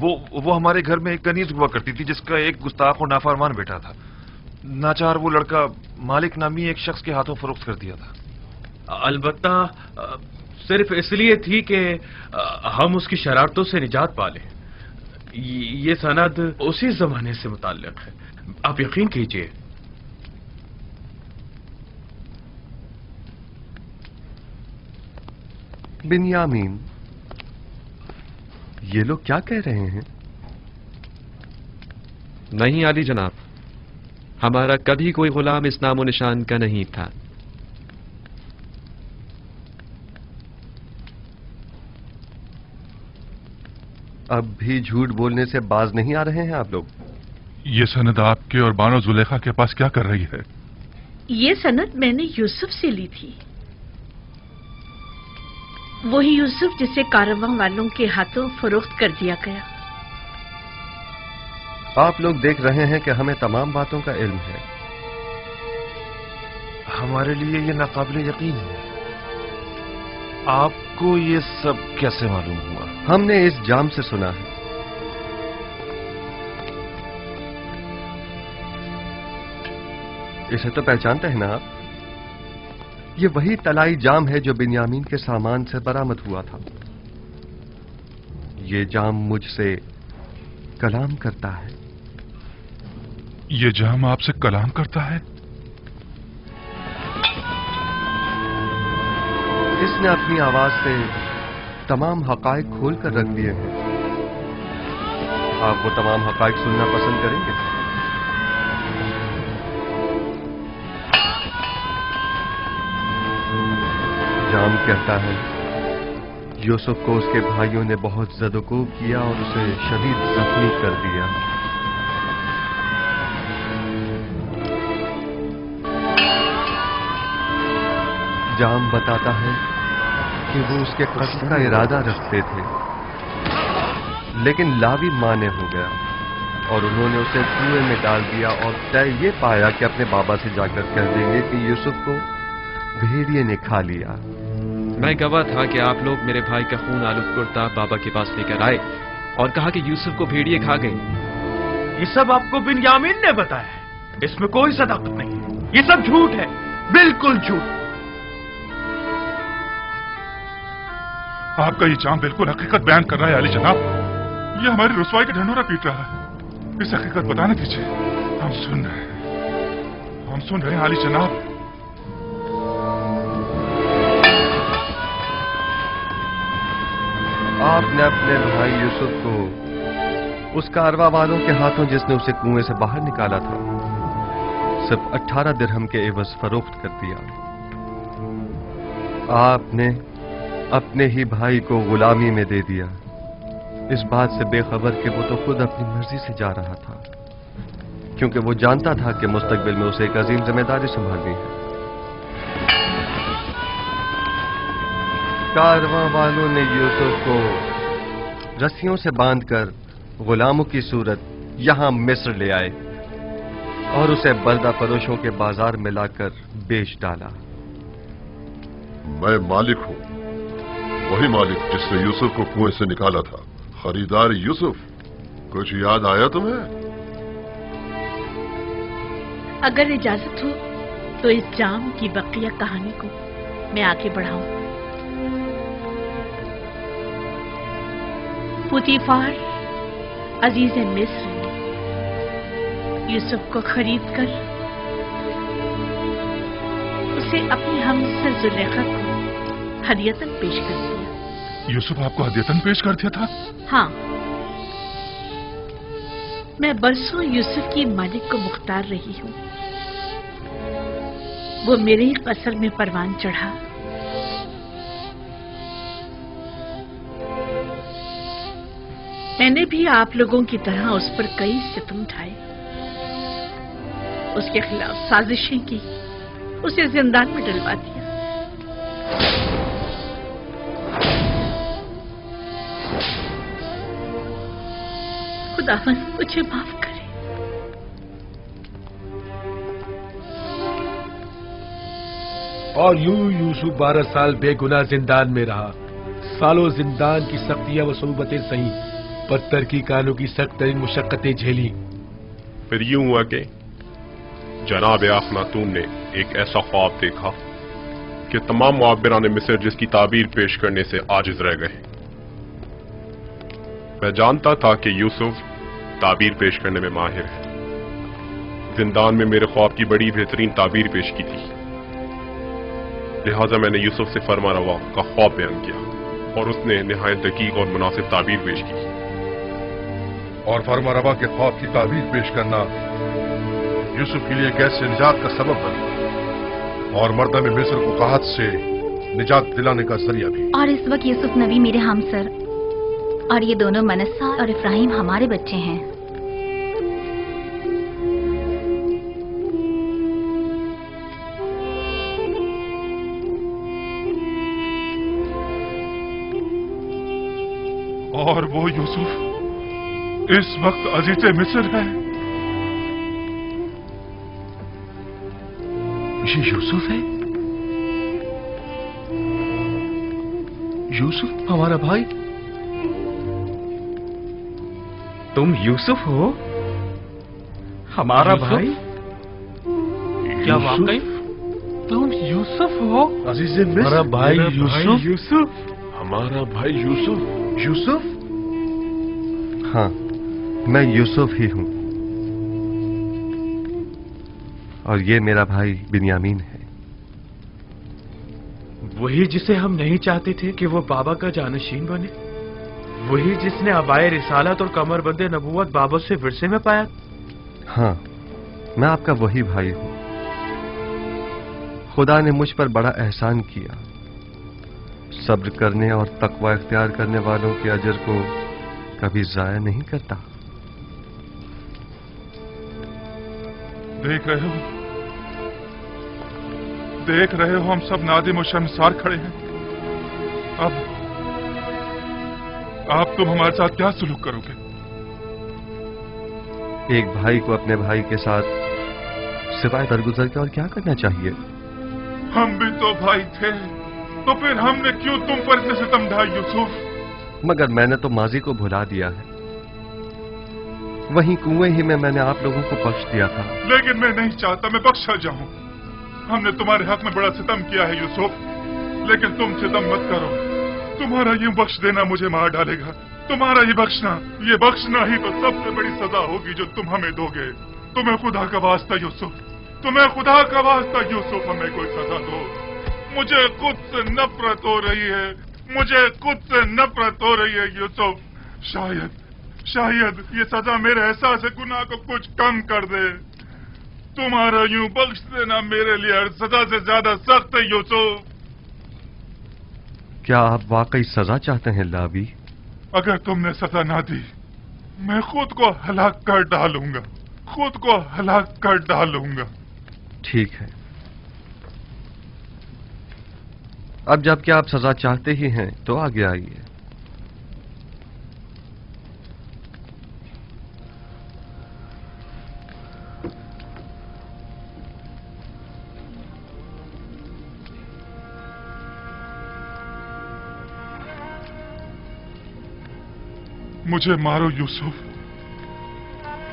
وہ ہمارے گھر میں ایک کنیز ہوا کرتی تھی جس کا ایک گستاخ اور نافرمان بیٹا تھا. ناچار وہ لڑکا مالک نامی ایک شخص کے ہاتھوں فروخت کر دیا تھا. البتہ صرف اس لیے تھی کہ ہم اس کی شرارتوں سے نجات پا لیں. یہ سند اسی زمانے سے متعلق ہے، آپ یقین کیجئے. بنیامین، یہ لوگ کیا کہہ رہے ہیں؟ نہیں عالی جناب، ہمارا کبھی کوئی غلام اس نام و نشان کا نہیں تھا. اب بھی جھوٹ بولنے سے باز نہیں آ رہے ہیں آپ لوگ؟ یہ سند آپ کے اور بانو زلیخا کے پاس کیا کر رہی ہے؟ یہ سند میں نے یوسف سے لی تھی، وہی یوسف جسے کارواں والوں کے ہاتھوں فروخت کر دیا گیا. آپ لوگ دیکھ رہے ہیں کہ ہمیں تمام باتوں کا علم ہے. ہمارے لیے یہ ناقابل یقین ہے. آپ کو یہ سب کیسے معلوم ہوا؟ ہم نے اس جام سے سنا ہے. اسے تو پہچانتے ہیں نا آپ؟ یہ وہی طلائی جام ہے جو بنیامین کے سامان سے برآمد ہوا تھا. یہ جام مجھ سے کلام کرتا ہے. یہ جام آپ سے کلام کرتا ہے؟ اس نے اپنی آواز سے تمام حقائق کھول کر رکھ دیے ہیں. آپ وہ تمام حقائق سننا پسند کریں گے؟ جام کہتا ہے یوسف کو اس کے بھائیوں نے بہت زد و کوب کیا اور اسے شدید زخمی کر دیا. جام بتاتا ہے کہ وہ اس کے قتل کا ارادہ رکھتے تھے، لیکن لاوی مانے ہو گیا اور انہوں نے اسے کنویں میں ڈال دیا اور طے یہ پایا کہ اپنے بابا سے جا کر کہہ دیں گے کہ یوسف کو بھیڑیے نے کھا لیا. میں گواہ تھا کہ آپ لوگ میرے بھائی کا خون آلود کرتا بابا کے پاس لے کر آئے اور کہا کہ یوسف کو بھیڑیے کھا گئے. یہ سب آپ کو بنیامین نے بتایا ہے، اس میں کوئی صداقت نہیں ہے، یہ سب جھوٹ ہے، بالکل جھوٹ. آپ کا یہ جام بالکل حقیقت بیان کر رہا ہے علی جناب. یہ ہماری رسوائی کا ڈھنڈورا پیٹ رہا ہے. اس حقیقت بتانے دیجیے، ہم سن رہے ہیں علی جناب. آپ نے اپنے بھائی یوسف کو اس کارواں والوں کے ہاتھوں جس نے اسے کنویں سے باہر نکالا تھا صرف 18 درہم کے عوض فروخت کر دیا. آپ نے اپنے ہی بھائی کو غلامی میں دے دیا، اس بات سے بے خبر کہ وہ تو خود اپنی مرضی سے جا رہا تھا، کیونکہ وہ جانتا تھا کہ مستقبل میں اسے ایک عظیم ذمہ داری سنبھالنی ہے. کارواں والوں نے یوسف کو رسیوں سے باندھ کر غلاموں کی صورت یہاں مصر لے آئے اور اسے بردہ فروشوں کے بازار میں لا کر بیچ ڈالا. میں مالک ہوں، وہی مالک جس نے یوسف کو کنویں سے نکالا تھا. خریدار یوسف، کچھ یاد آیا تمہیں؟ اگر اجازت ہو تو اس جام کی بقیہ کہانی کو میں آگے بڑھاؤں. پوتیفار عزیز مصر نے یوسف کو خرید کر اسے اپنی ہمسر زلیخا کو ہدیتاً پیش کر دیا. یوسف آپ کو ہدیتاً پیش کر دیا تھا؟ ہاں، میں برسوں یوسف کی مالک کو مختار رہی ہوں. وہ میرے ہی قصر میں پروان چڑھا. میں نے بھی آپ لوگوں کی طرح اس پر کئی ستم اٹھائے، اس کے خلاف سازشیں کی، اسے زندان میں ڈلوا دیا. خداوند مجھے معاف کرے. اور یوں یوسف 12 سال بے گناہ زندان میں رہا. سالوں زندان کی سختیاں و صعوبتیں سہیں، पत्थर की कानों की सख्त तरीन मुशक्कतें झेली। फिर यूं हुआ कि जनाब अखनातून ने एक ऐसा ख्वाब देखा कि तमाम मुआब्बिरान मिस्र जिसकी ताबीर पेश करने से आजिज रह गए। मैं जानता था कि यूसुफ ताबीर पेश करने में माहिर है। जिंदान में मेरे ख्वाब की बड़ी बेहतरीन ताबीर पेश की थी, लिहाजा मैंने यूसुफ से फरमा रवा का ख्वाब बयान किया और उसने निहायत दकीक और मुनासिब ताबीर पेश की। और फरमा रवा के ख्वाब की ताबीर पेश करना यूसुफ के लिए कैद से निजात का सबब बना और मर्दम मिस्र को कहत से निजात दिलाने का जरिया भी। और इस वक्त यूसुफ नबी मेरे हमसर और ये दोनों मनस्सा और इब्राहिम हमारे बच्चे हैं। और वो यूसुफ इस वक्त अजीज मिस्र है। ये यूसुफ है? यूसुफ हमारा भाई? तुम यूसुफ हो? हमारा भाई? क्या वाकई तुम यूसुफ हो? अजीज मिस्र, हमारा भाई यूसुफ? यूसुफ? हमारा भाई यूसुफ? यूसुफ? हाँ, मैं यूसुफ ही हूं और ये मेरा भाई बिन्यामीन है। वही जिसे हम नहीं चाहते थे कि वो बाबा का जानशीन बने, वही जिसने अबाए रिसालत और कमरबंदे नबूवत बाबा से विरसे में पाया। हाँ, मैं आपका वही भाई हूं। खुदा ने मुझ पर बड़ा एहसान किया। सब्र करने और तकवा इख्तियार करने वालों के अजर को कभी जाया नहीं करता। देख रहे हो हम सब नादिम और शर्मसार खड़े हैं। अब तुम हमारे साथ क्या सुलूक करोगे? एक भाई को अपने भाई के साथ सिवाय दरगुजर के और क्या करना चाहिए? हम भी तो भाई थे, तो फिर हमने क्यों तुम पर इतने सितम ढाए यूसुफ? मगर मैंने तो माजी को भुला दिया है। वहीं कुएं ही में मैंने आप लोगों को बख्श दिया था। लेकिन मैं नहीं चाहता मैं बख्शा जाऊं। हमने तुम्हारे हक में बड़ा सितम किया है यूसुफ, लेकिन तुम सितम मत करो। तुम्हारा यूं बख्श देना मुझे मार डालेगा। तुम्हारा ये बख्शना ही तो सबसे बड़ी सजा होगी जो तुम हमें दोगे। तुम्हें खुदा का वास्ता यूसुफ, तुम्हें खुदा का वास्ता यूसुफ, हमें कोई सजा दो। मुझे खुद से नफरत हो रही है, मुझे खुद से नफरत हो रही है यूसुफ। शायद ये सजा मेरे एहसास गुनाह को कुछ कम कर दे। तुम्हारा यूं बख्श देना मेरे लिए हर सजा से ज्यादा सख्त है यूसुफ। क्या आप वाकई सजा चाहते हैं लावी? अगर तुमने सजा ना दी, मैं खुद को हलाक कर डालूंगा, खुद को हलाक कर डालूंगा। ठीक है, अब जबकि आप सजा चाहते ही हैं तो आगे आइए। मुझे मारो यूसुफ,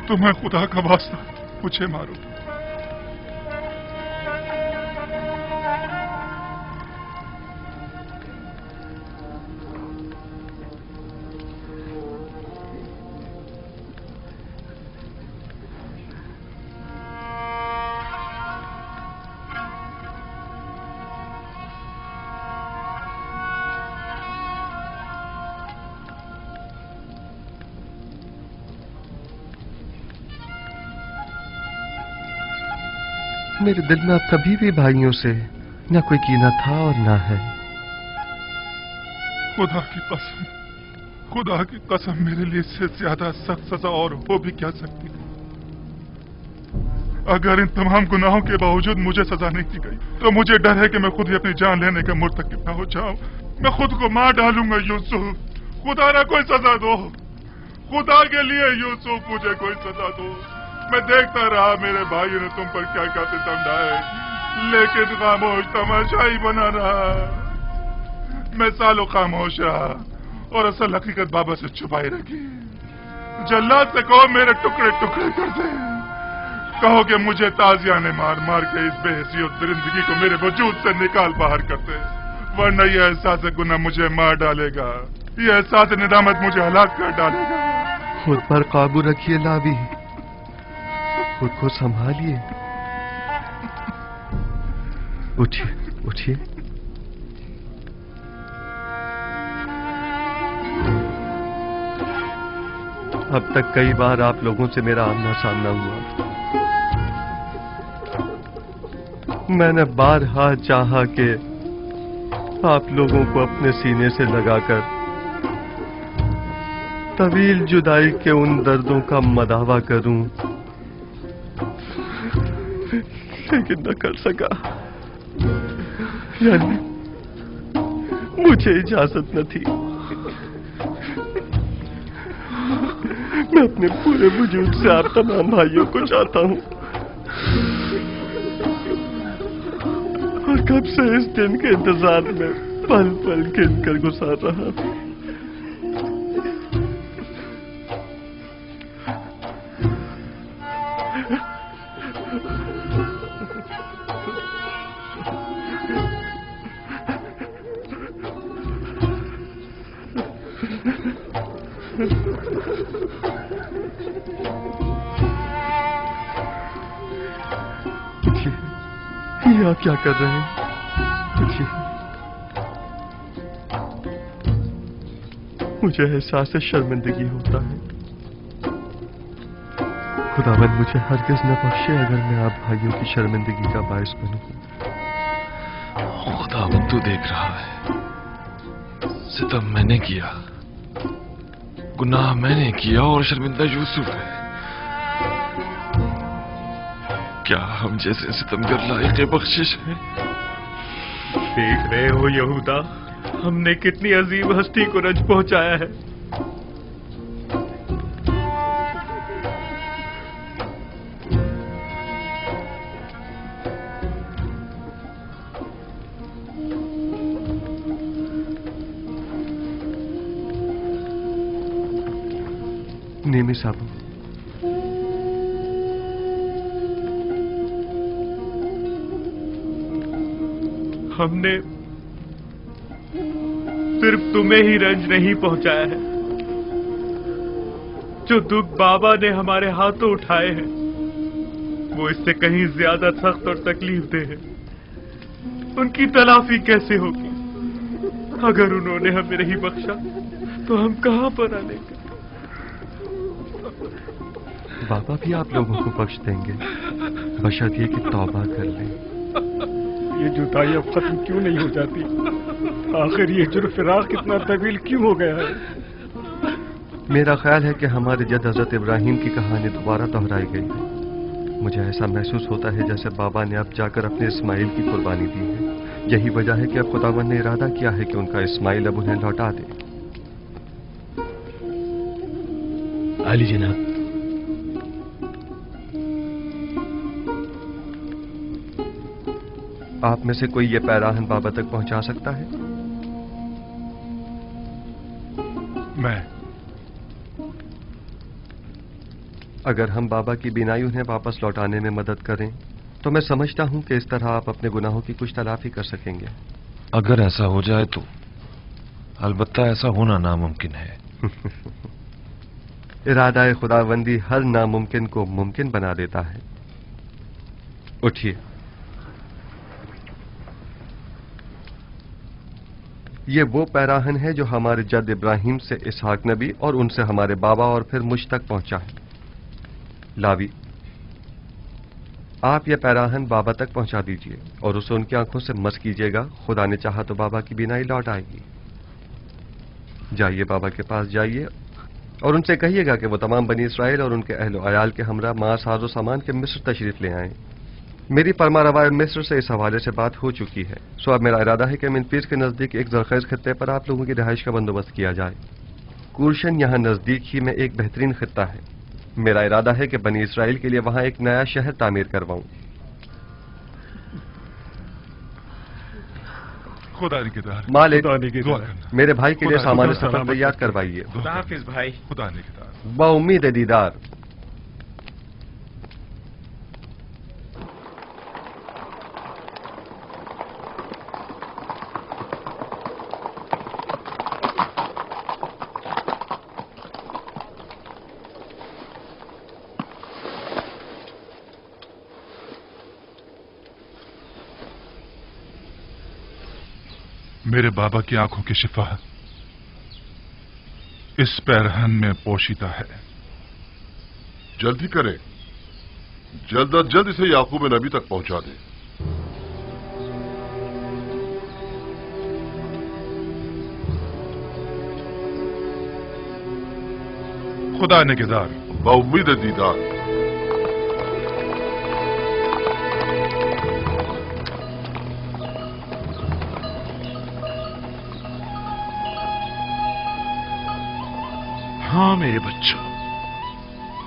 तुम्हें खुदा का वास्ता मुझे मारो। मेरे दिल में अब कभी भी भाइयों से न कोई कीना था और न है। खुदा की कसम मेरे लिए इससे ज्यादा सख्त सजा और हो भी क्या सकती है। अगर इन तमाम गुनाहों के बावजूद मुझे सजा नहीं दी गई तो मुझे डर है कि मैं खुद ही अपनी जान लेने का मुर्तकिब न हो जाऊं। मैं खुद को मार डालूंगा यूसुफ। खुदा ना कोई सजा दो, खुदा के लिए यूसुफ मुझे कोई सजा दो। मैं देखता रहा मेरे भाइयों ने तुम पर क्या क्या सितम ढाए, लेकिन खामोश तमाशाई बना रहा। मैं सालों खामोश रहा और असल हकीकत बाबा से छुपाई रखी। जल्लाद से कहो मेरे टुकड़े टुकड़े कर दे। कहो कि मुझे ताजिया ने मार मार के इस बेहसियत दरिंदगी को मेरे वजूद से निकाल बाहर कर दे, वरना ये एहसास गुनाह मुझे मार डालेगा, ये एहसास निदामत मुझे हलाक कर डालेगा। खुद पर काबू रखिए लावी, खुद को संभालिए। उठिए उठिए। अब तक कई बार आप लोगों से मेरा आमना सामना हुआ। मैंने बारहा चाहा कि आप लोगों को अपने सीने से लगाकर तवील जुदाई के उन दर्दों का मदावा करूं, लेकिन न कर सका। यानी मुझे इजाजत न थी। मैं अपने पूरे वजूद से आप तमाम भाइयों को चाहता हूं, और कब से इस दिन के इंतजार में पल पल गिन कर गुजार रहा हूं। ये आप क्या कर रहे हैं? मुझे एहसास शर्मिंदगी होता है। खुदावंद मुझे हरगिज न बख्शे अगर मैं आप भाइयों की शर्मिंदगी का बायस बनूं। खुदावंद तू देख रहा है, सितम मैंने किया, गुनाह मैंने किया और शर्मिंदा यूसुफ है। क्या हम जैसे सितमगर लायक बख्शिश है? देख रहे हो यहूदा, हमने कितनी अजीब हस्ती को रंज पहुंचाया है। नेमी साहब, हमने सिर्फ तुम्हें ही रंज नहीं पहुंचाया है, जो दुख बाबा ने हमारे हाथों उठाए हैं वो इससे कहीं ज्यादा सख्त और तकलीफ दे है। उनकी तलाफी कैसे होगी? अगर उन्होंने हमें नहीं बख्शा तो हम कहां पर आनेंगे? बाबा भी आप लोगों को बख्श देंगे, बशर्ते कि तौबा कर लें। ये जुदाई अब खत्म क्यों नहीं हो जाती? आखिर ये जुर्म-ए-फिराक कितना तवील क्यों हो गया है? मेरा ख्याल है कि हमारे जद हजरत इब्राहिम की कहानी दोबारा दोहराई गई है। मुझे ऐसा महसूस होता है जैसे बाबा ने अब जाकर अपने इस्माइल की कुर्बानी दी है। यही वजह है कि अब खुदावंद ने इरादा किया है कि उनका इस्माइल अब उन्हें लौटा दे। अली जनाब, आप में से कोई ये पैराहन बाबा तक पहुंचा सकता है? मैं। अगर हम बाबा की बिनाई उन्हें वापस लौटाने में मदद करें तो मैं समझता हूं कि इस तरह आप अपने गुनाहों की कुछ तलाफी कर सकेंगे। अगर ऐसा हो जाए तो अलबत्ता ऐसा होना नामुमकिन है। इरादा खुदावंदी हर नामुमकिन को मुमकिन बना देता है। उठिए। ये वो पैराहन है जो हमारे जद इब्राहिम से इसहाक नबी और उनसे हमारे बाबा और फिर मुझ तक पहुंचा है। लावी, आप ये पैराहन बाबा तक पहुंचा दीजिए और उसे उनकी आंखों से मस कीजिएगा। खुदा ने चाहा तो बाबा की बिनाई लौट आएगी। जाइए, बाबा के पास जाइए और उनसे कहिएगा कि वो तमाम बनी इसराइल और उनके अहलो अयाल के हमरा मां साजो सामान के मिस्र तशरीफ ले आए। मेरी फरमारवाए मिस्र से इस हवाले से बात हो चुकी है। सो अब मेरा इरादा है कि मिनपीस के नजदीक एक जरखेज खत्ते पर आप लोगों की रिहाइश का बंदोबस्त किया जाए। कूर्शन यहाँ नजदीक ही में एक बेहतरीन खत्ता है। मेरा इरादा है कि बनी इसराइल के लिए वहां एक नया शहर तामीर करवाऊं। खुदा निगहदार। मालिक, खुदा निगहदार। दुआ करना। मेरे भाई के लिए खुदा सामान खुदा सफर सलामत तैयार रखे। करवाइए। दुआ हाफिज भाई। खुदा निगहदार। बाउम्मीद है दीदार। मेरे बाबा की आंखों की शिफा इस पैरहन में पोशीदा है। जल्दी करें, जल्द अज जल्द इसे याकूब नबी तक पहुंचा दें। खुदा निगहदार। बाउम्मीद दीदार। हाँ मेरे बच्चों,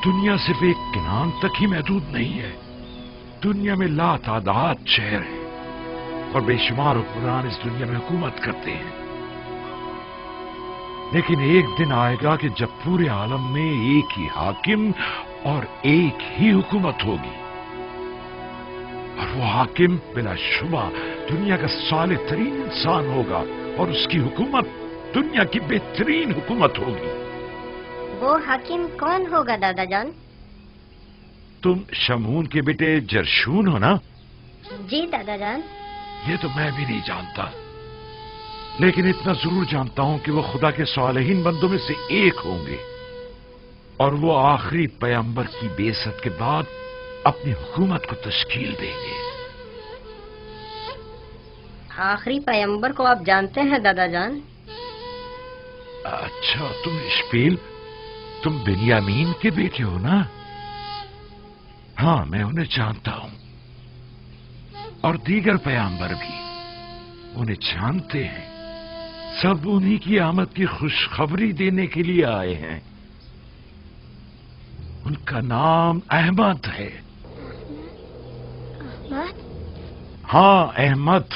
दुनिया सिर्फ एक किनान तक ही महदूद नहीं है। दुनिया में लातादाद शहर हैं और बेशुमार हुक्मरान इस दुनिया में हुकूमत करते हैं। लेकिन एक दिन आएगा कि जब पूरे आलम में एक ही हाकिम और एक ही हुकूमत होगी, और वो हाकिम बिलाशुबा दुनिया का सालिह तरीन इंसान होगा और उसकी हुकूमत दुनिया की बेहतरीन हुकूमत होगी। वो हाकिम कौन होगा दादा जान? तुम शमून के बेटे जरशून हो ना? जी दादा जान। ये तो मैं भी नहीं जानता, लेकिन इतना जरूर जानता हूं कि वो खुदा के सालेहीन बंदों में से एक होंगे और वो आखिरी पैगंबर की बेइज्जत के बाद अपनी हुकूमत को तश्कील देंगे। आखिरी पैगंबर को आप जानते हैं दादा जान? अच्छा, तुम इश्पील, तुम बिन्यामीन के बेटे हो ना? हाँ, मैं उन्हें जानता हूं और दीगर पैगंबर भी उन्हें जानते हैं। सब उन्हीं की आमद की खुशखबरी देने के लिए आए हैं। उनका नाम अहमद है। अहमद? हाँ, अहमद।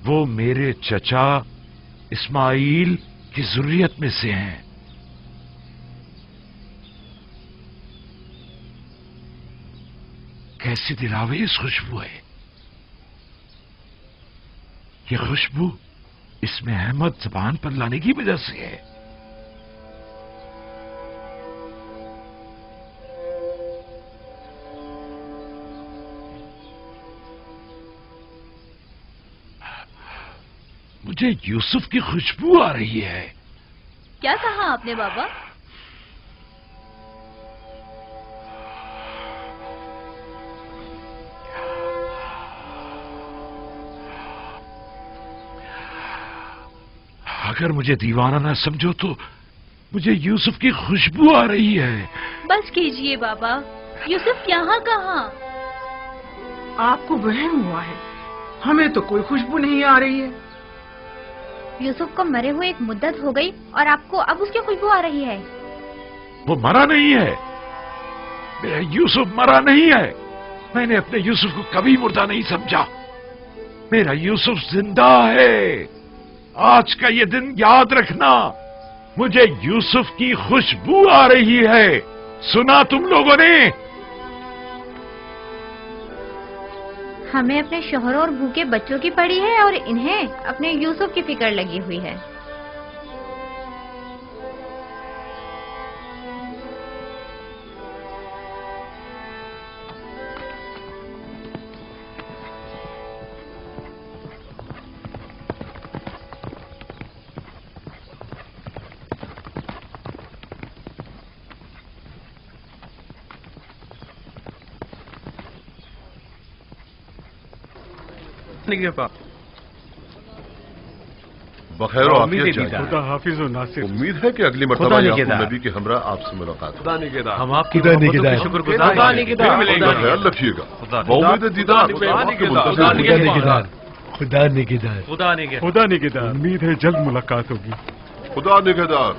वो मेरे चचा इस्माइल की जुर्रियत में से हैं। कैसी दिलावेज खुशबू है ये खुशबू, इसमें अहमद जबान पर लाने की वजह से है। मुझे यूसुफ की खुशबू आ रही है। क्या कहा आपने बाबा? अगर मुझे दीवाना ना समझो तो मुझे यूसुफ की खुशबू आ रही है। बस कीजिए बाबा, यूसुफ यहाँ कहाँ? आपको वहम हुआ है, हमें तो कोई खुशबू नहीं आ रही है। यूसुफ को मरे हुए एक मुद्दत हो गई और आपको अब उसकी खुशबू आ रही है। वो मरा नहीं है, मेरा यूसुफ मरा नहीं है। मैंने अपने यूसुफ को कभी मुर्दा नहीं समझा। मेरा यूसुफ जिंदा है। आज का ये दिन याद रखना, मुझे यूसुफ की खुशबू आ रही है। सुना तुम लोगों ने? हमें अपने शोहरों और भूखे बच्चों की पड़ी है और इन्हें अपने यूसुफ की फिक्र लगी हुई है। बखैर आफियत जाए। खुदा हाफिज और नासिर। उम्मीद है कि अगली मर्तबा याकूब नबी के हमरा आपसे मुलाकात हो। हम आपकी मोहब्बतों के शुक्रगुजार हैं। फिर मिलेंगे। अपना ख्याल रखिएगा। बाउम्मीद दीदार। खुदा निगहदार। खुदा निगहदार। उम्मीद है जल्द मुलाकात होगी। खुदा निगहदार।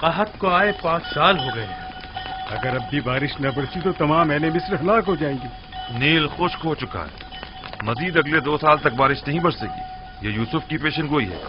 قحط کو آئے 5 سال ہو گئے ہیں۔ اگر اب بھی بارش نہ برسی تو تمام اہل مصر ہلاک ہو جائیں گی۔ نیل خشک ہو چکا ہے، مزید اگلے 2 سال تک بارش نہیں برسے گی۔ یہ یوسف کی پیشن گوئی ہے۔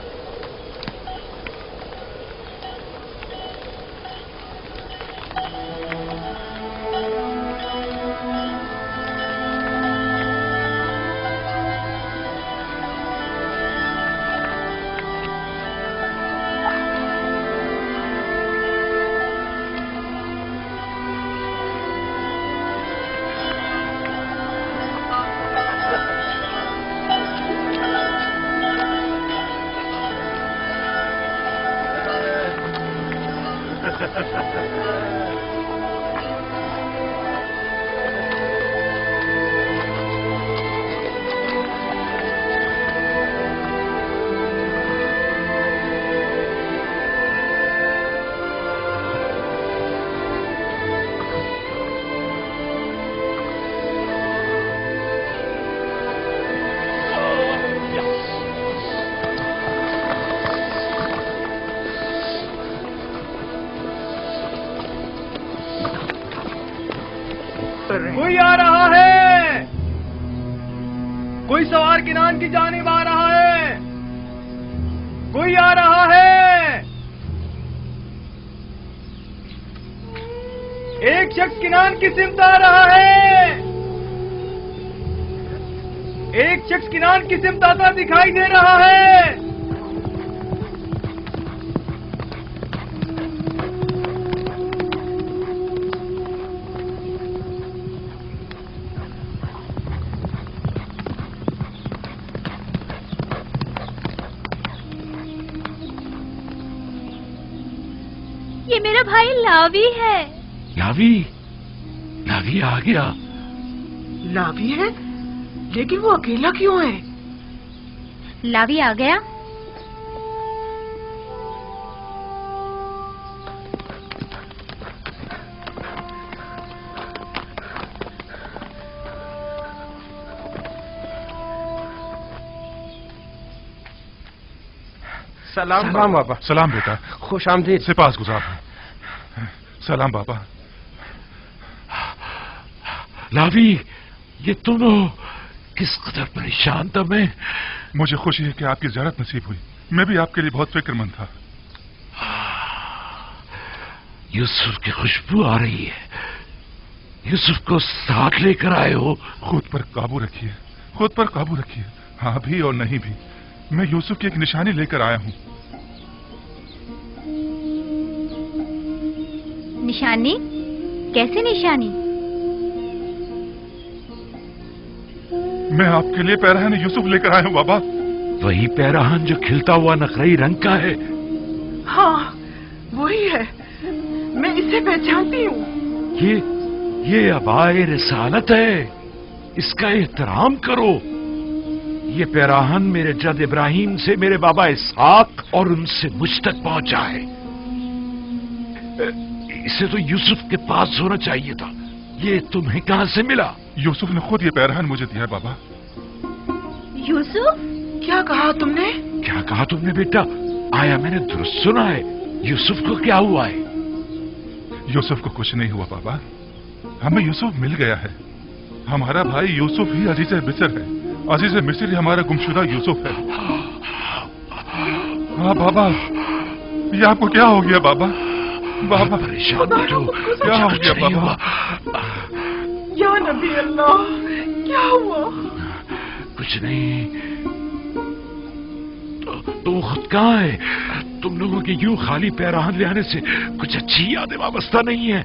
کوئی آ رہا ہے، کوئی سوار کنان کی جانب آ رہا ہے، کوئی آ رہا ہے۔ ایک شخص کنان کی سمت آ رہا ہے، ایک شخص کنان کی سمت آتا دکھائی دے رہا ہے۔ یہ میرا بھائی لاوی ہے۔ لاوی آ گیا۔ لاوی ہے لیکن وہ اکیلا کیوں ہے؟ لاوی آ گیا؟ سلام بابا۔ سلام بیٹا، خوش آمدید۔ سپاس گزار ہوں۔ سلام بابا۔ لاوی، یہ تم ہو؟ کس قدر پریشان تھا میں۔ مجھے خوشی ہے کہ آپ کی زیارت نصیب ہوئی، میں بھی آپ کے لیے بہت فکر مند تھا۔ یوسف کی خوشبو آ رہی ہے، یوسف کو ساتھ لے کر آئے ہو؟ خود پر قابو رکھیے، خود پر قابو رکھیے، ہاں بھی اور نہیں بھی، میں یوسف کی ایک نشانی لے کر آیا ہوں۔ نشانی؟ کیسی نشانی؟ میں آپ کے لیے پیراہن یوسف لے کر آیا ہوں بابا۔ وہی پیراہن جو کھلتا ہوا نقرئی رنگ کا ہے؟ ہاں وہی ہے، میں اسے پہچانتی ہوں۔ یہ عبائے رسالت ہے، اس کا احترام کرو۔ یہ پیراہن میرے جد ابراہیم سے میرے بابا اسحاق اور ان سے مجھ تک پہنچا ہے۔ اسے تو یوسف کے پاس ہونا چاہیے تھا، یہ تمہیں کہاں سے ملا؟ یوسف نے خود یہ پیراہن مجھے دیا ہے بابا۔ یوسف؟ کیا کہا تم نے؟ کیا کہا تم نے بیٹا؟ آیا میں نے درست سنا ہے؟ یوسف کو کیا ہوا ہے؟ یوسف کو کچھ نہیں ہوا بابا، ہمیں یوسف مل گیا ہے۔ ہمارا بھائی یوسف ہی عزیز مصر ہے، عزیز مصر ہی ہمارا گمشدہ یوسف ہے۔ ہاں بابا، یہ آپ کو کیا ہو گیا بابا؟ بابا پریشان مت ہو، کیا ہو گیا بابا؟ یا نبی اللہ، کیا ہوا؟ کچھ نہیں، تم خود کہاں ہے؟ تم لوگوں کے یوں خالی پیراہن لے آنے سے کچھ اچھی یادیں وابستہ نہیں ہیں۔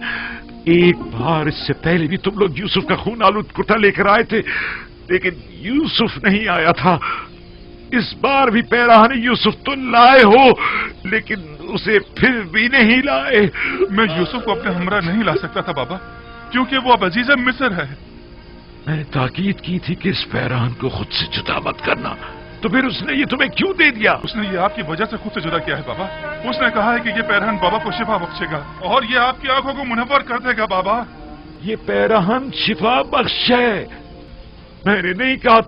ایک بار اس سے پہلے بھی تم لوگ یوسف کا خون آلود کرتا لے کر آئے تھے، لیکن یوسف نہیں آیا تھا۔ اس بار بھی پیراہن یوسف تم لائے ہو، لیکن اسے پھر بھی نہیں لائے۔ میں یوسف کو اپنے ہمراہ نہیں لا سکتا تھا بابا، کیونکہ وہ اب عزیز مصر ہے۔ میں نے تاکید کی تھی کہ اس پیراہن کو خود سے جدا مت کرنا، تو پھر اس نے یہ تمہیں کیوں دے دیا؟ اس نے یہ آپ کی وجہ سے خود سے جدا کیا ہے بابا۔ اس نے کہا ہے کہ یہ پیراہن بابا کو شفا بخشے گا اور یہ آپ کی آنکھوں کو منور کر دے گا بابا۔ یہ پیراہن شفا بخش ہے، میں نے نہیں کہا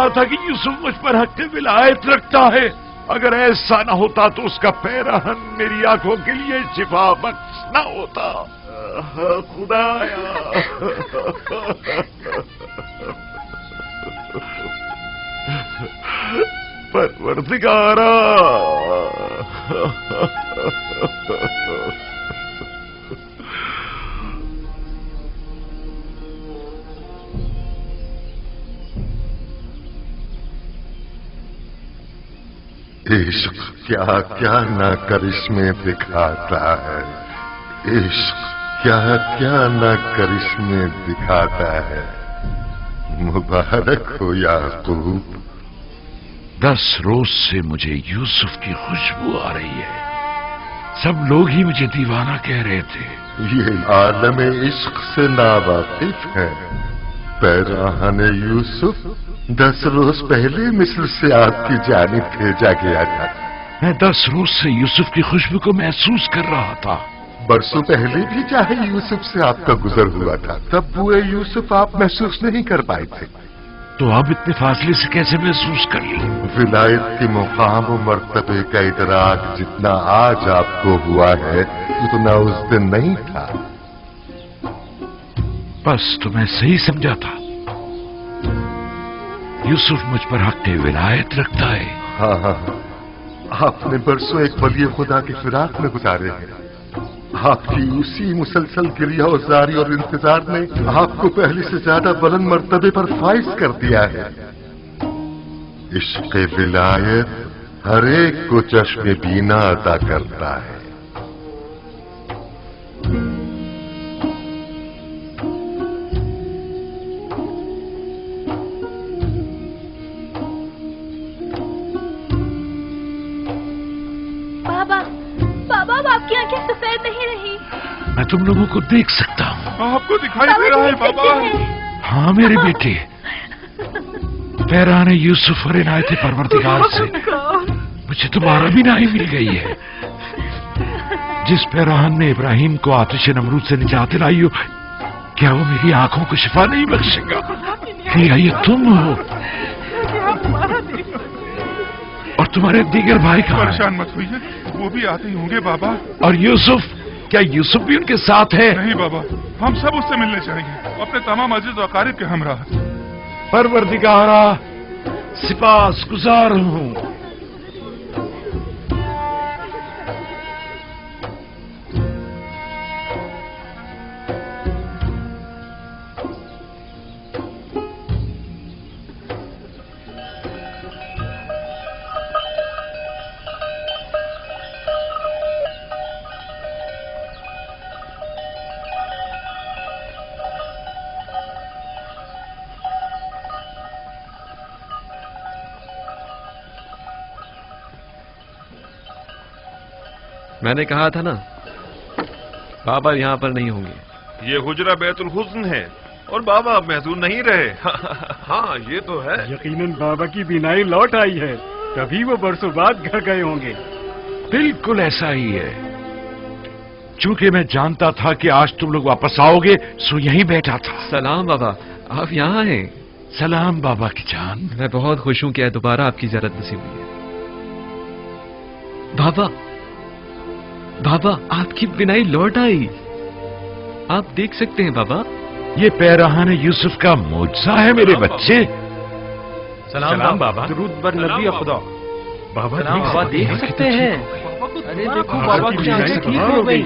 تھا کہ یوسف مجھ پر حق ولایت رکھتا ہے۔ اگر ایسا نہ ہوتا تو اس کا پیراہن میری آنکھوں کے لیے شفا بخش نہ ہوتا. خدایا پروردگارا. عشق کیا کیا نہ کرشمے دکھاتا ہے. عشق کیا کیا نہ کرشمے دکھاتا ہے. مبارک ہو یعقوب. 10 روز سے مجھے یوسف کی خوشبو آ رہی ہے. سب لوگ ہی مجھے دیوانہ کہہ رہے تھے. یہ عالم عشق سے ناواقف ہے. پیراہن یوسف 10 روز پہلے مصر سے آپ کی جانب بھیجا گیا تھا. میں 10 روز سے یوسف کی خوشبو کو محسوس کر رہا تھا. برسوں پہلے بھی چاہے یوسف سے آپ کا گزر ہوا تھا, تب بوئے یوسف آپ محسوس نہیں کر پائے تھے. تو آپ اتنے فاصلے سے کیسے محسوس کر لیں؟ ولایت کے مقام و مرتبے کا ادراک جتنا آج آپ کو ہوا ہے اتنا اس دن نہیں تھا. بس تو میں صحیح سمجھا تھا. یوسف مجھ پر حق ولایت رکھتا ہے. ہاں, آپ نے برسوں ایک ولی خدا کی فراق میں گزارے ہیں. آپ کی اسی مسلسل گریہ وزاری اور انتظار نے آپ کو پہلے سے زیادہ بلند مرتبے پر فائز کر دیا ہے. عشق ولایت ہر ایک کو چشم بینا عطا کرتا ہے. آپ کی آنکھیں سفید نہیں رہی. میں تم لوگوں کو دیکھ سکتا ہوں. آپ کو دکھائی دے رہا ہے بابا. ہاں میرے بیٹے, پیراہن یوسف اور عنایت پروردگار سے مجھے تمہارا بھی نائی مل گئی ہے. جس پیراہن نے ابراہیم کو آتش نمرود سے نجات دلائی ہو, کیا وہ میری آنکھوں کو شفا نہیں بخشے گا؟ کیا یہ تم ہو؟ اور تمہارے دیگر بھائی کہاں ہیں؟ پریشان مت ہوئیے, وہ بھی آتے ہی ہوں گے بابا. اور یوسف, کیا یوسف بھی ان کے ساتھ ہے؟ نہیں بابا, ہم سب اس سے ملنے چاہیں گے, اپنے تمام عزیز و اقارب کے ہمراہ. پروردگارا سپاس گزار ہوں. میں نے کہا تھا نا, بابا یہاں پر نہیں ہوں گے. یہ حجرہ بیت الحزن ہے اور بابا اب محظوظ نہیں رہے. ہاں یہ تو ہے. یقیناً بابا کی بینائی لوٹ آئی ہے, تبھی وہ برسوں بعد گھر گئے ہوں گے. بالکل ایسا ہی ہے. چونکہ میں جانتا تھا کہ آج تم لوگ واپس آؤ گے, سو یہیں بیٹھا تھا. سلام بابا, آپ یہاں ہیں. سلام بابا کی جان. میں بہت خوش ہوں کہ دوبارہ آپ کی زیارت نصیب ہوئی ہے. بابا آپ کی بینائی لوٹ آئی. آپ دیکھ سکتے ہیں بابا. یہ پیراہن یوسف کا معجزہ ہے میرے بچے. سلام بابا. درود بر نبی خدا. بابا دیکھ سکتے ہیں. ارے دیکھو بابا کی آنکھیں ٹھیک ہو گئی.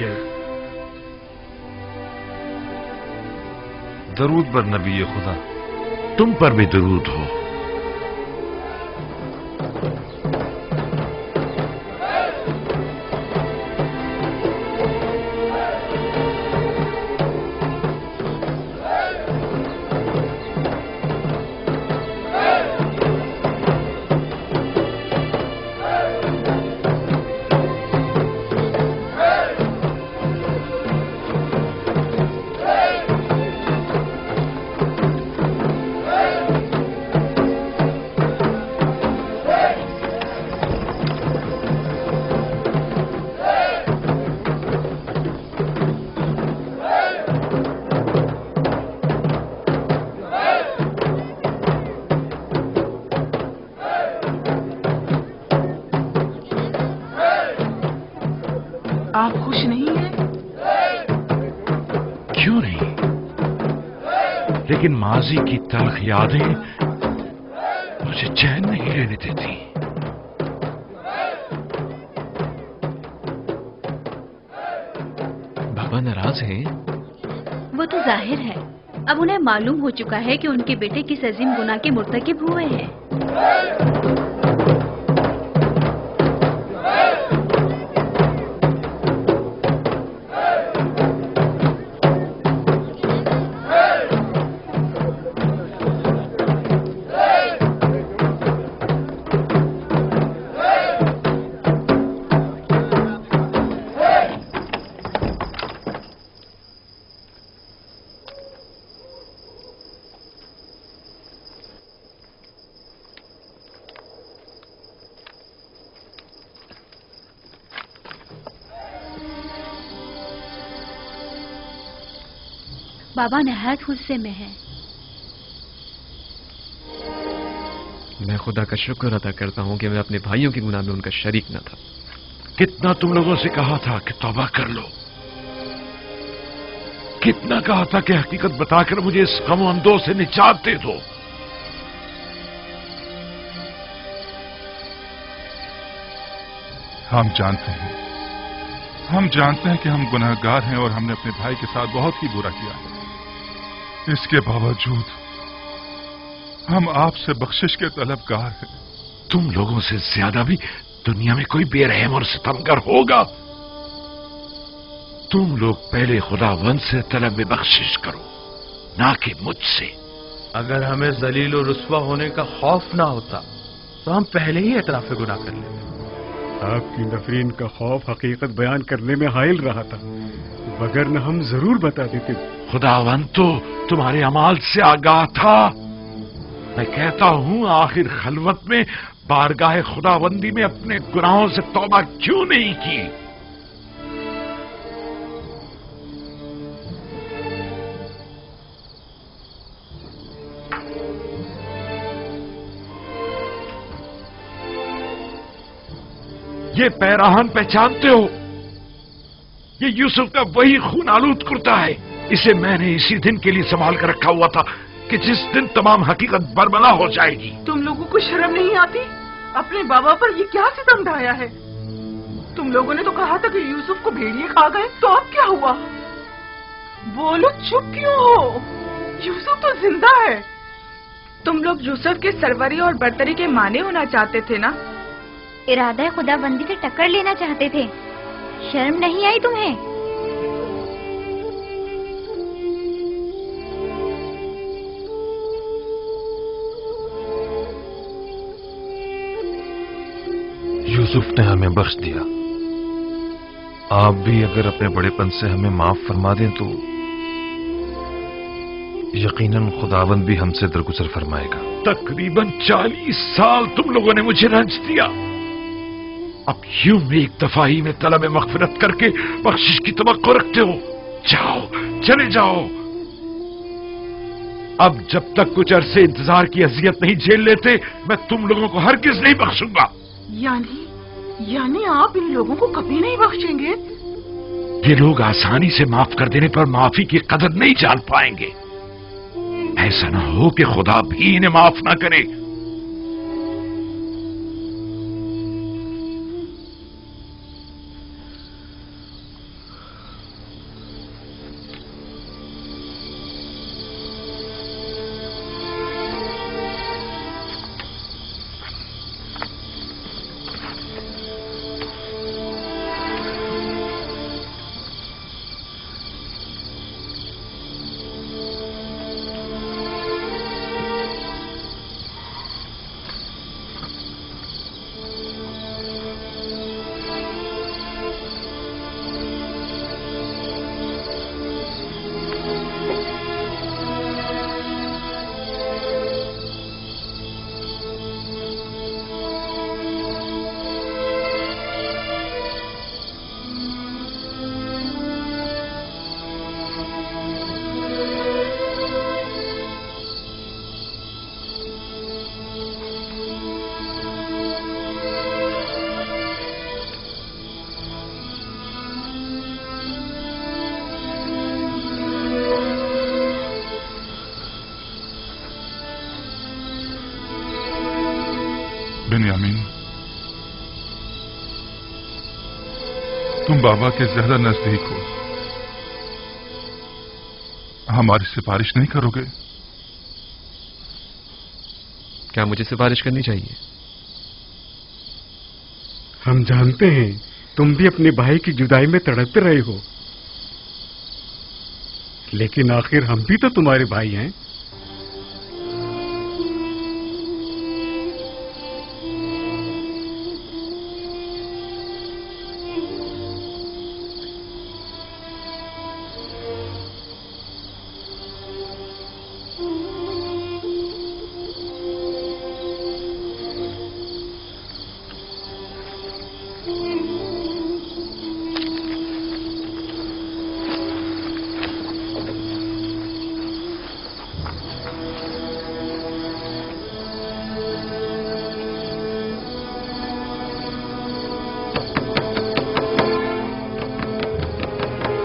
درود بر نبی خدا. تم پر بھی درود ہو. नहीं है? क्यों नहीं? लेकिन माजी की तल्ख यादें मुझे चैन नहीं लेने देती। बाबा नाराज हैं? वो तो जाहिर है। अब उन्हें मालूम हो चुका है कि उनके बेटे किस अजीम गुनाह के मुर्तकिब हुए हैं। बाबा नहायत गुस्से में है। मैं खुदा का शुक्र अदा करता हूं कि मैं अपने भाइयों के गुनाह में उनका शरीक न था। कितना तुम लोगों से कहा था कि तौबा कर लो, कितना कहा था कि हकीकत बताकर मुझे इस गम अंदों से निजात दे दो। हम जानते हैं कि हम गुनहगार हैं और हमने अपने भाई के साथ बहुत ही बुरा किया। इसके बावजूद हम आपसे बख्शिश के तलबगार हैं। तुम लोगों से ज्यादा भी दुनिया में कोई बेरहम और सितमगर होगा। तुम लोग पहले खुदावंद से तलब बख्शिश करो, ना कि मुझसे। अगर हमें जलील और रुस्वा होने का खौफ ना होता तो हम पहले ही एतराफ गुनाह कर लेते। आपकी नफरीन का खौफ हकीकत बयान करने में हाइल रहा था, वगरना हम जरूर बता देते। खुदावंद तो तुम्हारे अमाल से आगाह था। मैं कहता हूं, आखिर खलवत में बारगाह खुदाबंदी में अपने गुनाहों से तौबा क्यों नहीं की? ये पैराहन पहचानते हो? ये यूसुफ का वही खून आलूद कुर्ता है। इसे मैंने इसी दिन के लिए संभाल कर रखा हुआ था कि जिस दिन तमाम हकीकत बरमला हो जाएगी। तुम लोगों को शर्म नहीं आती? अपने बाबा पर ये क्या सितम ढाया है? तुम लोगों ने तो कहा था कि यूसुफ को भेड़िए खा गए, तो अब क्या हुआ? बोलो, चुप क्यों हो? यूसुफ तो जिंदा है। तुम लोग यूसुफ के सरवरी और बरतरी के माने होना चाहते थे ना? इरादा खुदाबंदी से टक्कर लेना चाहते थे। शर्म नहीं आई तुम्हें? यूसुफ ने हमें बख्श दिया। आप भी अगर अपने बड़ेपन से हमें माफ फरमा दें तो यकीनन खुदावंद भी हमसे दरगुजर फरमाएगा। तकरीबन 40 साल तुम लोगों ने मुझे रंज दिया। अब यूं एक दफा ही में तलब मगफिरत करके बख्शिश की तवक्को रखते हो? जाओ, चले जाओ। अब जब तक कुछ अरसे इंतजार की अजियत नहीं झेल लेते, मैं तुम लोगों को हरगिज नहीं बख्शूंगा। यानी आप इन लोगों को कभी नहीं बख्शेंगे? ये लोग आसानी से माफ कर देने पर माफी की कदर नहीं जान पाएंगे। ऐसा ना हो कि खुदा भी इन्हें माफ ना करे। बिन्यामीन, तुम बाबा के ज्यादा नजदीक हो, हमारी सिफारिश नहीं करोगे? क्या मुझे सिफारिश करनी चाहिए? हम जानते हैं तुम भी अपने भाई की जुदाई में तड़पते रहे हो, लेकिन आखिर हम भी तो तुम्हारे भाई हैं।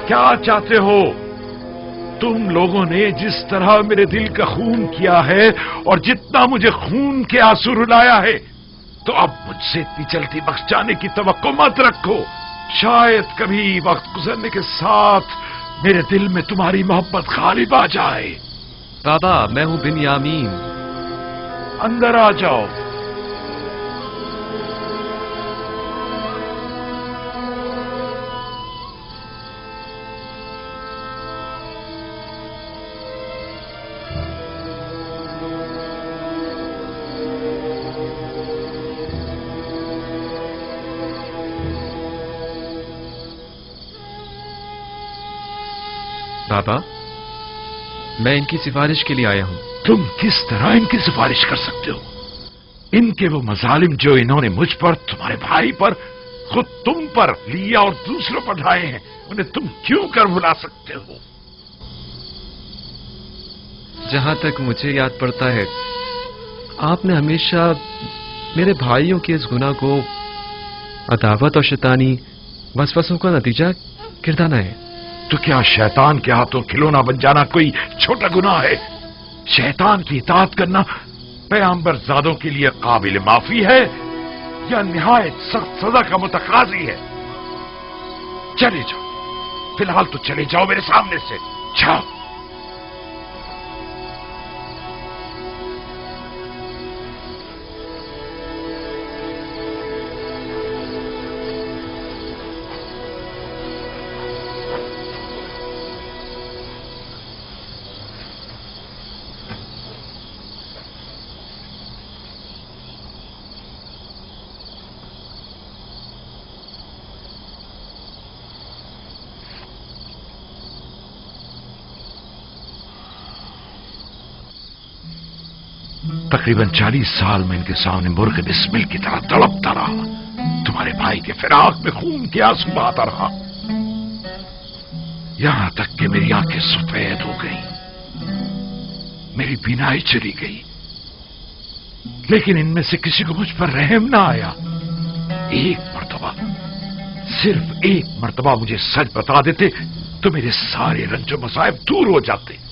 क्या चाहते हो? तुम लोगों ने जिस तरह मेरे दिल का खून किया है और जितना मुझे खून के आंसू रुलाया है, तो अब मुझसे इतनी जल्दी बख्श जाने की तवक्को मत रखो। शायद कभी वक्त गुजरने के साथ मेरे दिल में तुम्हारी मोहब्बत गालिब आ जाए। बाबा, मैं हूं बिन्यामीन। अंदर आ जाओ। बाबा, मैं इनकी सिफारिश के लिए आया हूं। तुम किस तरह इनकी सिफारिश कर सकते हो? इनके वो मजालिम जो इन्होंने मुझ पर, तुम्हारे भाई पर, खुद तुम पर लिया और दूसरों पर ढाए हैं, उन्हें तुम क्यों कर भुला सकते हो? जहां तक मुझे याद पड़ता है, आपने हमेशा मेरे भाइयों के इस गुनाह को अदावत और शैतानी वसवसों का नतीजा गिरदाना है। तो क्या शैतान के हाथों खिलौना बन जाना कोई छोटा गुनाह है? शैतान की इताअत करना पैगंबर ज़ादों के लिए काबिल माफी है या निहायत सख्त सजा का मुतकाजी है? चले जाओ, फिलहाल तो चले जाओ मेरे सामने से, जाओ। तकरीबन 40 साल में इनके सामने मुर्ग बिस्मिल की तरह तड़पता रहा। तुम्हारे भाई के फिराक में खून के आंसू बहाता रहा, यहां तक कि मेरी आंखें सफेद हो गई, मेरी बीनाई चली गई, लेकिन इनमें से किसी को मुझ पर रहम ना आया। एक मर्तबा, सिर्फ एक मर्तबा मुझे सच बता देते तो मेरे सारे रंजो मसाइब दूर हो जाते।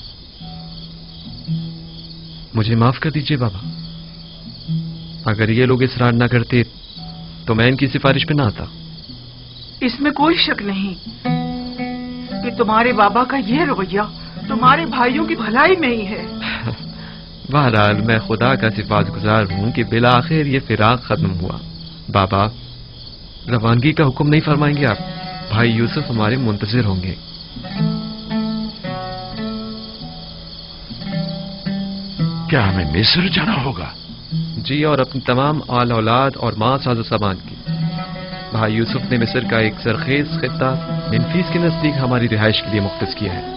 मुझे माफ कर दीजिए बाबा। अगर ये लोग इसरार ना करते तो मैं इनकी सिफारिश पे ना आता। इसमें कोई शक नहीं कि तुम्हारे बाबा का ये रवैया तुम्हारे भाइयों की भलाई में ही है। बहरहाल मैं खुदा का सिफातगुजार हूं कि बिला आखिर ये फिराक खत्म हुआ। बाबा, रवानगी का हुक्म नहीं फरमाएंगे आप? भाई यूसुफ हमारे मुंतजिर होंगे। क्या हमें मिस्र जाना होगा? जी, और अपनी तमाम आल औलाद और मां साजो सामान की। भाई यूसुफ ने मिस्र का एक सरखेज खित्ता मेम्फिस के नजदीक हमारी रिहाइश के लिए मुख्तस किया है।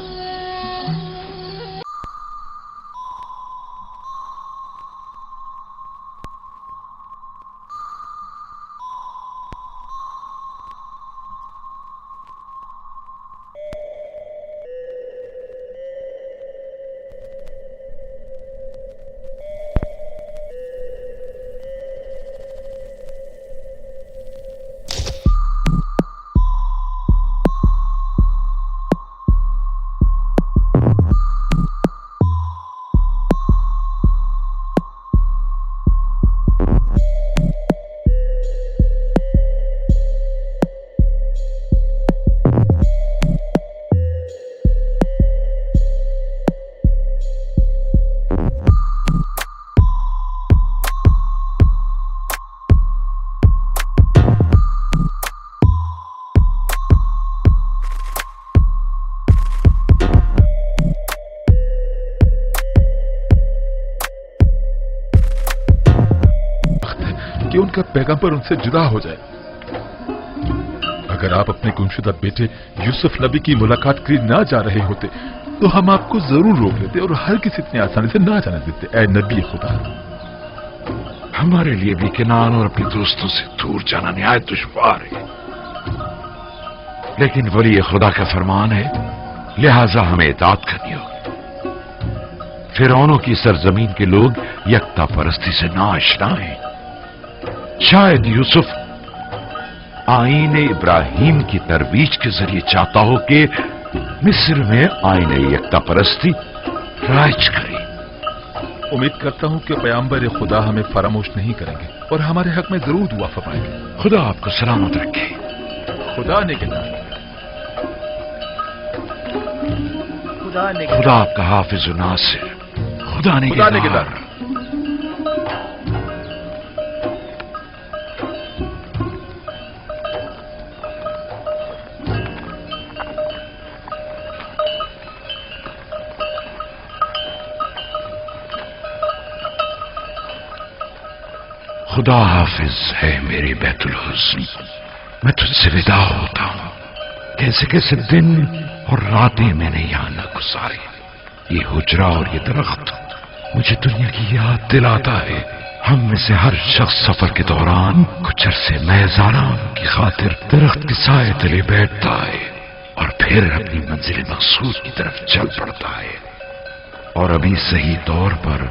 का पैगंबर उनसे जुदा हो जाए। अगर आप अपने गुमशुदा बेटे यूसुफ नबी की मुलाकात के लिए ना जा रहे होते तो हम आपको जरूर रोक लेते और हर किसी इतनी आसानी से ना जाने देते। ऐ नबी खुदा, हमारे लिए भी किनान और अपने दोस्तों से दूर जाना निहायत दुश्वार है, लेकिन वली खुदा का फरमान है, लिहाजा हमें इताअत करनी होगी। फिरौनों की सरजमीन के लोग यकता परस्ती से नाआशना हैं। शायद यूसुफ आईन इब्राहिम की तरवीज के जरिए चाहता हो कि मिस्र में आईन यकता परस्ती राज करे। उम्मीद करता हूं कि पैगंबर खुदा हमें फरामोश नहीं करेंगे और हमारे हक में जरूर दुआ फरमाएंगे। खुदा आपको सलामत रखे। खुदा ने खुदा आपका हाफिज नासिर। खुदा ने खुदा हाफिज है मेरे बैतुल हुस्न। मैं तुझसे विदा होता हूं। कैसे कैसे दिन और रातें मैंने यहां न गुजारी। ये हुजरा और ये दरख्त मुझे दुनिया की याद दिलाता है। हम में से हर शख्स सफर के दौरान कुछ अरसे महज आराम की खातिर दरख्त के साए तले बैठता है और फिर अपनी मंजिल मकसूद की तरफ चल पड़ता है। और अभी सही तौर पर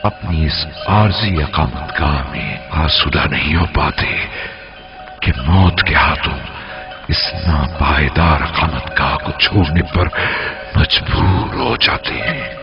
अपनी इस आरजी अकामतगाह में आसूदा नहीं हो पाते कि मौत के हाथों इस नापायदार अकामतगाह को छोड़ने पर मजबूर हो जाते हैं।